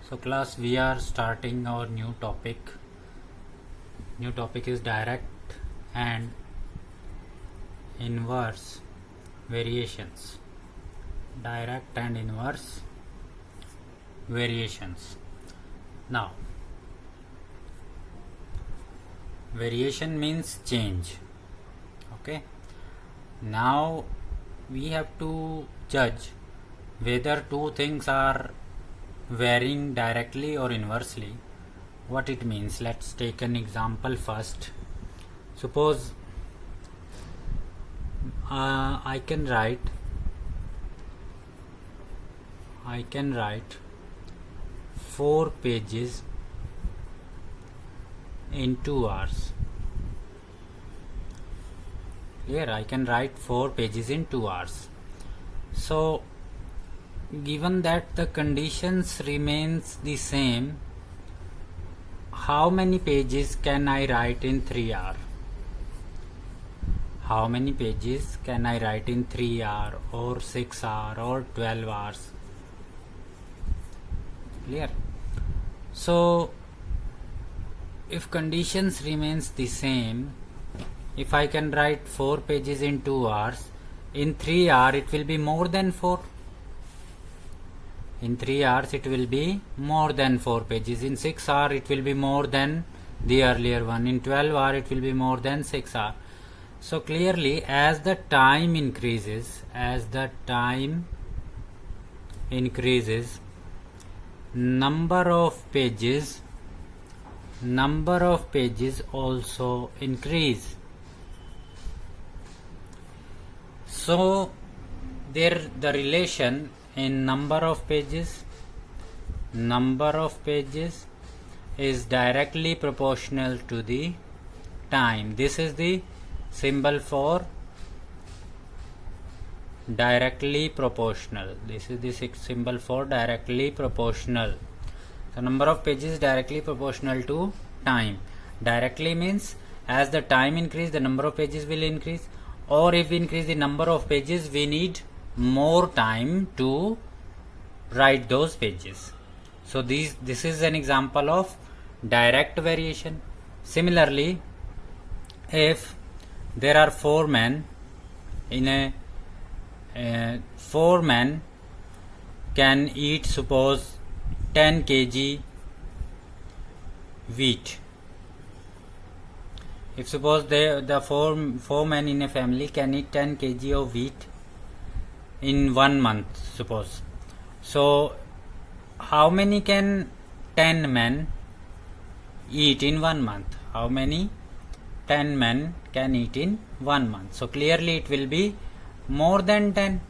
So class, we are starting our new topic. New topic is direct and inverse variations. Direct and inverse variations. Now, variation means change. Okay. Now we have to judge whether two things are varying directly or inversely. What it means, let's take an example first. Suppose I can write 4 pages in 2 hours. Here I can write 4 pages in 2 hours. So given that the conditions remains the same, how many pages can I write in 3 hours? How many pages can I write in 3 hours or 6 hours or 12 hours? Clear? So if conditions remains the same, if I can write 4 pages in 2 hours, in 3 hours it will be more than 4. In 3 hours it will be more than 4 pages. In 6 hours it will be more than the earlier one. In 12 hours it will be more than 6 hours. So clearly, as the time increases, number of pages also increase. So there the relation in number of pages is directly proportional to the time. This is the symbol for directly proportional. This is the symbol for directly proportional. So number of pages is directly proportional to time. Directly means as the time increase, the number of pages will increase, or if we increase the number of pages, we need more time to write those pages. So this is an example of direct variation. Similarly, if there are 4 men in a 4 men can eat, suppose 10 kg wheat. If suppose the four men in a family can eat 10 kg of wheat in 1 month, suppose. So how many can 10 men eat in 1 month? How many 10 men can eat in 1 month? So clearly it will be more than 10.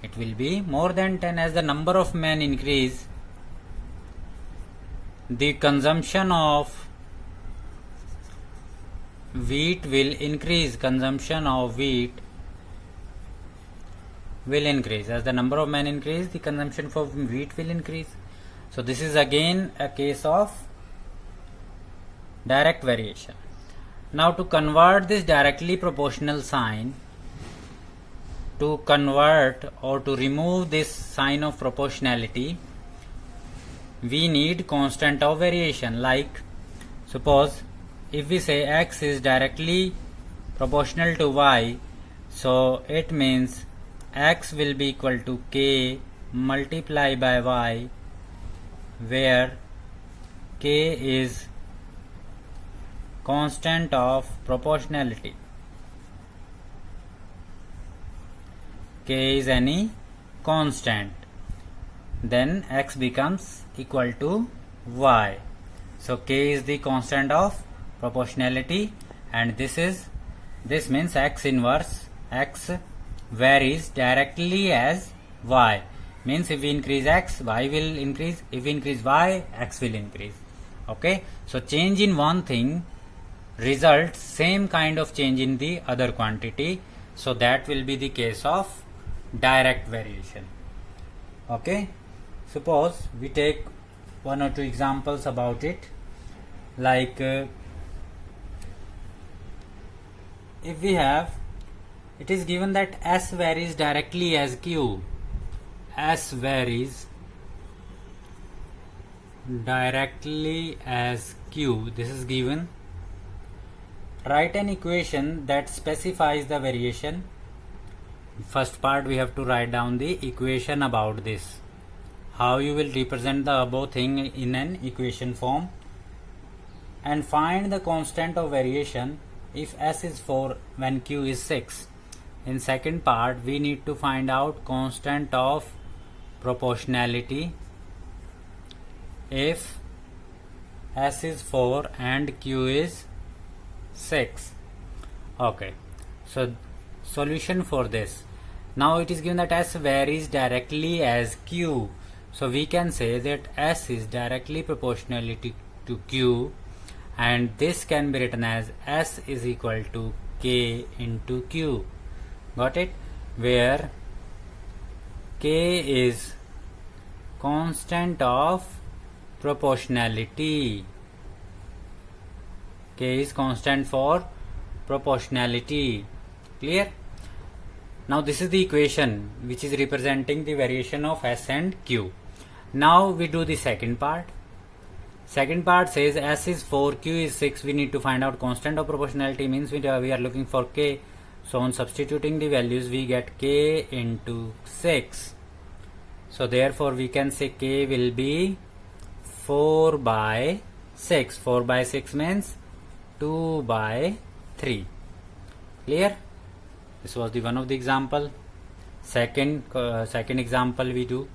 It will be more than 10. As the number of men increase, the consumption of wheat will increase. Consumption of wheat will increase. As the number of men increase, the consumption for wheat will increase. So this is again a case of direct variation. Now to convert this directly proportional sign, to convert or to remove this sign of proportionality, we need constant of variation. Like suppose if we say x is directly proportional to y, so it means x will be equal to k multiply by y, where k is constant of proportionality. K is any constant. Then x becomes equal to y. So k is the constant of proportionality, and this means x inverse, x varies directly as y. Means if we increase x, y will increase. If we increase y, x will increase. Okay. So change in one thing results same kind of change in the other quantity. So that will be the case of direct variation. Okay. Suppose we take 1 or 2 examples about it. Like if we have, it is given that S varies directly as Q. S varies directly as q. This is given. Write an equation that specifies the variation. First part we have to write down the equation about this. How you will represent the above thing in an equation form. And find the constant of variation if s is 4 when q is 6. In second part we need to find out constant of proportionality if s is 4 and q is 6. Okay, so solution for this. Now it is given that s varies directly as q. So we can say that s is directly proportional to q, and this can be written as s is equal to k into q. Got it? Where k is constant of proportionality. K is constant for proportionality. Clear? Now this is the equation which is representing the variation of s and q. Now we do the second part. Second part says s is 4, q is 6. We need to find out constant of proportionality, means we are looking for k. So on substituting the values we get k into 6. So therefore we can say k will be 4 by 6. 4 by 6 means 2 by 3. Clear? This was the one of the example. Second example we do.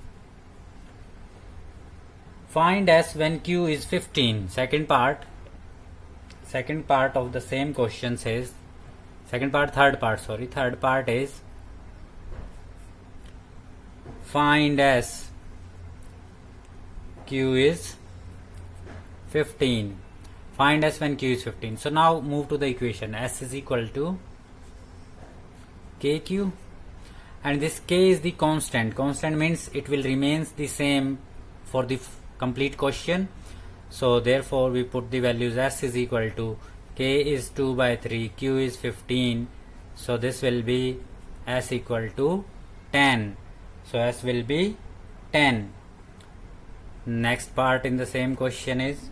Find s when q is 15. Third part of the same question says, third part is find s q is 15. Find s when q is 15. So now move to the equation. S is equal to kq, and this k is the constant. Constant means it will remains the same for the complete question. So therefore we put the values. S is equal to k is 2 by 3, q is 15. So this will be s equal to 10. So s will be 10. Next part in the same question is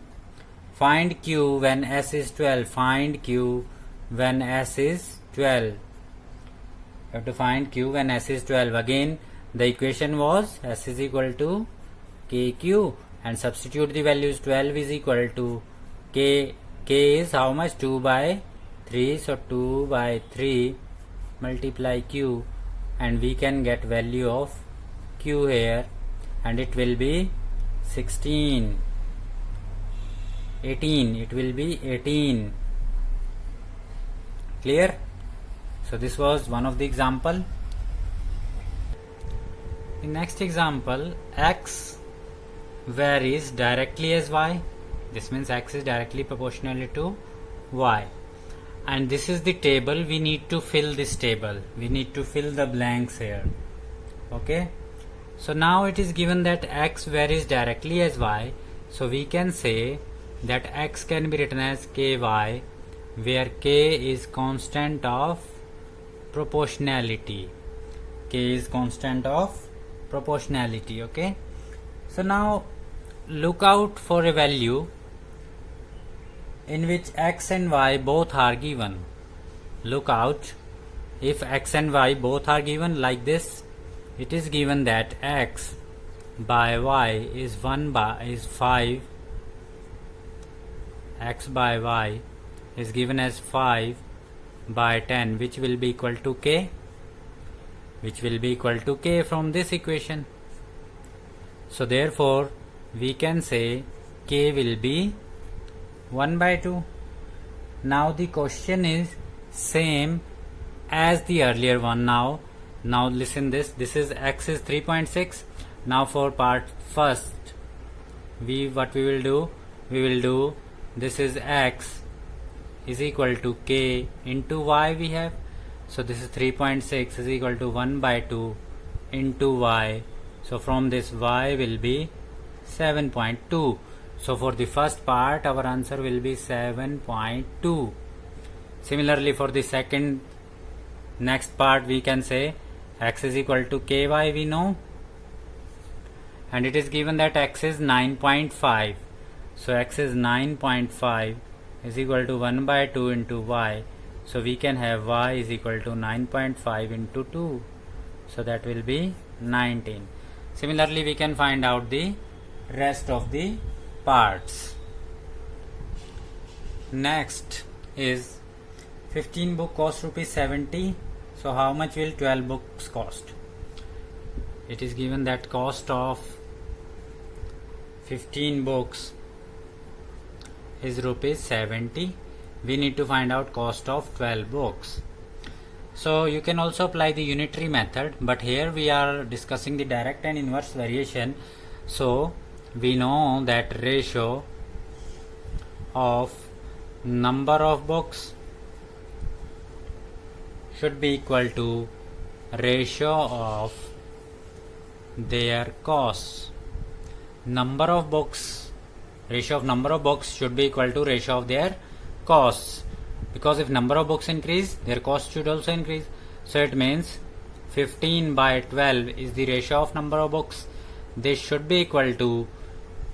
find q when s is 12. Find q when s is 12. You have to find q when s is 12. Again the equation was s is equal to kq, and substitute the values. 12 is equal to k is how much? 2 by 3. So 2 by 3 multiply q, and we can get value of q here, and it will be 18. It will be 18. Clear? So this was one of the example. In next example, x varies directly as y. This means x is directly proportional to y, and this is the table. We need to fill this table. We need to fill the blanks here. Okay, so now it is given that x varies directly as y, so we can say that x can be written as ky, where k is constant of proportionality. K is constant of proportionality. Okay, so now look out for a value in which x and y both are given. Look out if x and y both are given like this. It is given that x by y is 5. X by y is given as 5 by 10, which will be equal to k. Which will be equal to k from this equation. So therefore we can say k will be 1 by 2. Now the question is same as the earlier one. Now listen this. This is x is 3.6. Now for part first, what we will do, this is x is equal to k into y we have. So this is 3.6 is equal to 1 by 2 into y. So from this y will be 7.2. So for the first part our answer will be 7.2. Similarly for the next part we can say x is equal to ky we know, and it is given that x is 9.5. So x is 9.5 is equal to 1 by 2 into y. So we can have y is equal to 9.5 into 2. So that will be 19. Similarly, we can find out the rest of the parts. Next is 15 book cost rupees 70. So how much will 12 books cost? It is given that cost of 15 books is rupees 70. We need to find out cost of 12 books. So you can also apply the unitary method, but here we are discussing the direct and inverse variation. So we know that ratio of number of books should be equal to ratio of their costs. Number of books, ratio of number of books should be equal to ratio of their costs, because if number of books increase, their cost should also increase. So it means 15 by 12 is the ratio of number of books. This should be equal to,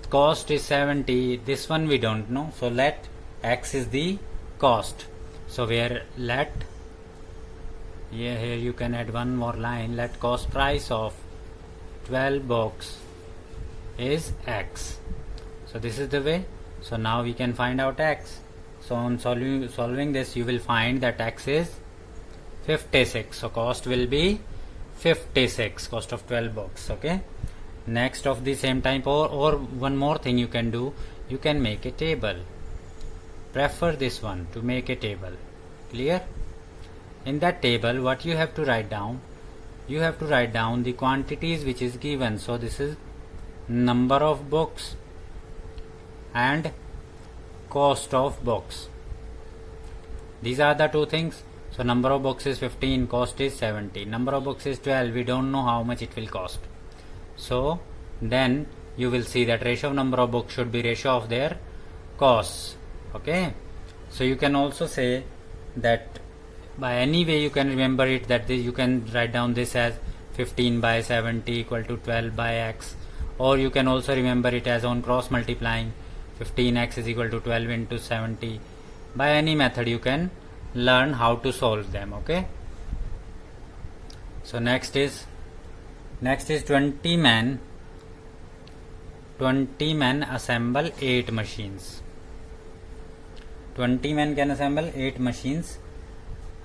cost is 70, this one we don't know, so let x is the cost. So where let, here you can add one more line, let cost price of 12 books is x. So this is the way. So now we can find out x. So on solving this, you will find that x is 56. So cost will be 56, cost of 12 books. Okay. Next of the same type, or one more thing you can do, you can make a table. Prefer this one to make a table. Clear? In that table, what you have to write down? You have to write down the quantities which is given. So this is number of books and cost of books. These are the two things. So number of books is 15, cost is 70. Number of books is 12, we don't know how much it will cost. So then you will see that ratio of number of books should be ratio of their costs. Okay. So you can also say that by any way you can remember it, that you can write down this as 15 by 70 equal to 12 by x, or you can also remember it as on cross multiplying 15x is equal to 12 into 70. By any method you can learn how to solve them. Okay. So next is 20 men assemble 8 machines. 20 men can assemble 8 machines.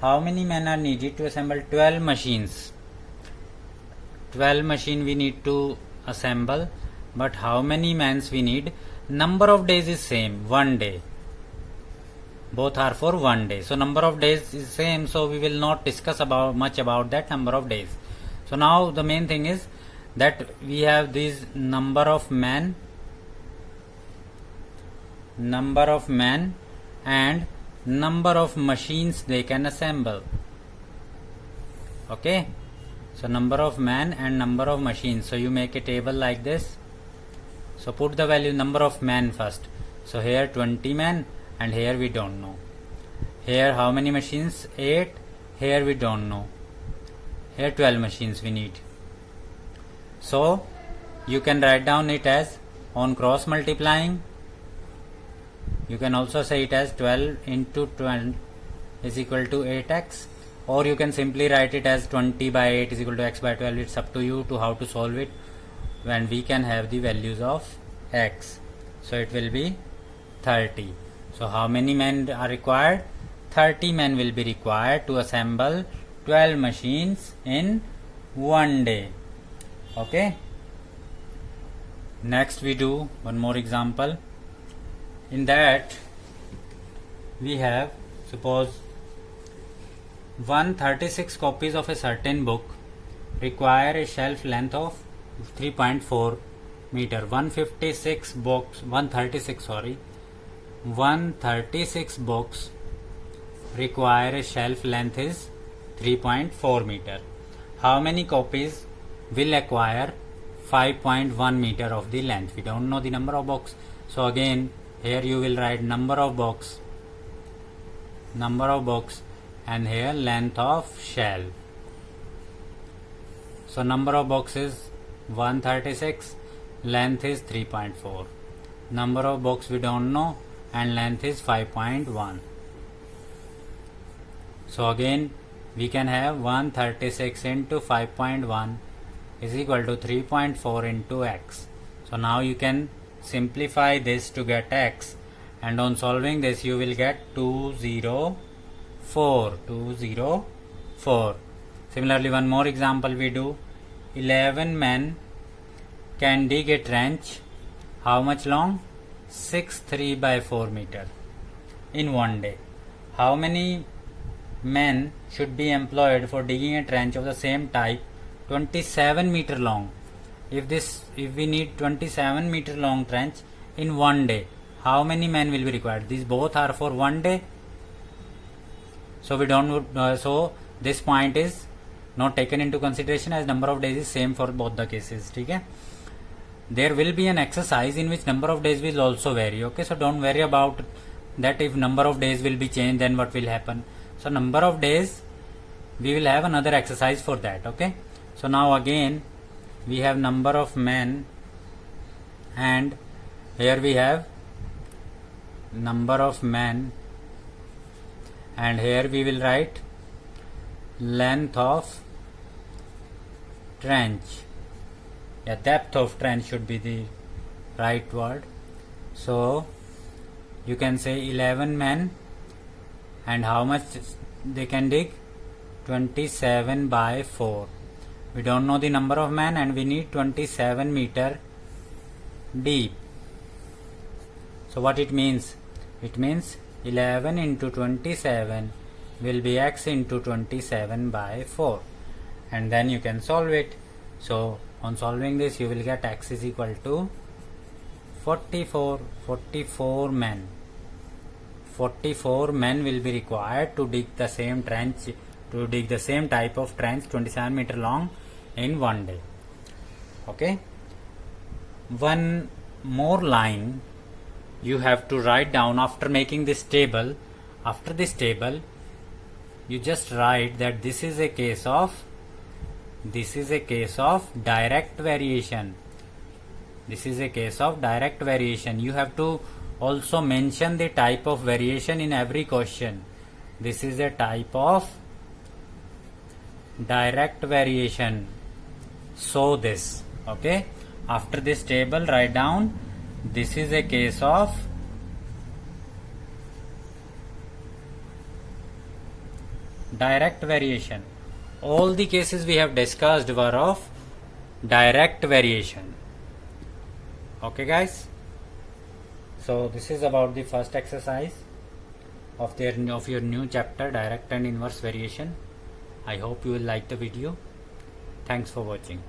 How many men are needed to assemble 12 machines? 12 machine we need to assemble, but how many men we need? Number of days is same, 1 day. Both are for 1 day. So number of days is same, so we will not discuss much about that number of days. So now the main thing is that we have this number of men and number of machines they can assemble. Okay. So number of men and number of machines. So you make a table like this. So put the value number of men first. So here 20 men, and here we don't know. Here how many machines? 8. Here we don't know. Here 12 machines we need. So you can write down it as on cross multiplying. You can also say it as 12 into 12 is equal to 8x, or you can simply write it as 20 by 8 is equal to x by 12. It's up to you to how to solve it when we can have the values of x. So it will be 30. So how many men are required? 30 men will be required to assemble 12 machines in 1 day. Okay. Next we do one more example. In that we have, suppose 136 copies of a certain book require a shelf length of 3.4 meter. 136 books require a shelf length is 3.4 meter. How many copies will acquire 5.1 meter of the length? We don't know the number of books. So again here you will write number of books and here length of shelf. So number of books is 136. length is 3.4, number of box we don't know, and length is 5.1. So again we can have 136 into 5.1 is equal to 3.4 into x. So now you can simplify this to get x, and on solving this you will get 204. Similarly, one more example we do. 11 men can dig a trench. How much long? 6.3 by 4 meter in one day. How many men should be employed for digging a trench of the same type 27 meter long? If we need 27 meter long trench in one day, how many men will be required? These both are for one day. So we don't. So this point is not taken into consideration as number of days is same for both the cases. Okay. There will be an exercise in which number of days will also vary. Okay. So don't worry about that. If number of days will be changed, then what will happen? So number of days, we will have another exercise for that. Okay. So now again we have number of men, and here we have number of men, and here we will write length of trench. Depth of trench should be the right word. So you can say 11 men, and how much they can dig? 27 by 4. We don't know the number of men, and we need 27 meter deep. So what it means? It means 11 into 27 will be x into 27 by 4, and then you can solve it. So on solving this you will get x is equal to 44 men. 44 men will be required to dig the same trench, to dig the same type of trench 27 meter long in one day. Okay. One more line you have to write down after making this table. After this table you just write that this is a case of direct variation. This is a case of direct variation. You have to also mention the type of variation in every question. This is a type of direct variation. So this, okay, after this table write down this is a case of direct variation. All the cases we have discussed were of direct variation. Okay guys, so this is about the first exercise of your new chapter, direct and inverse variation. I hope you will like the video. Thanks for watching.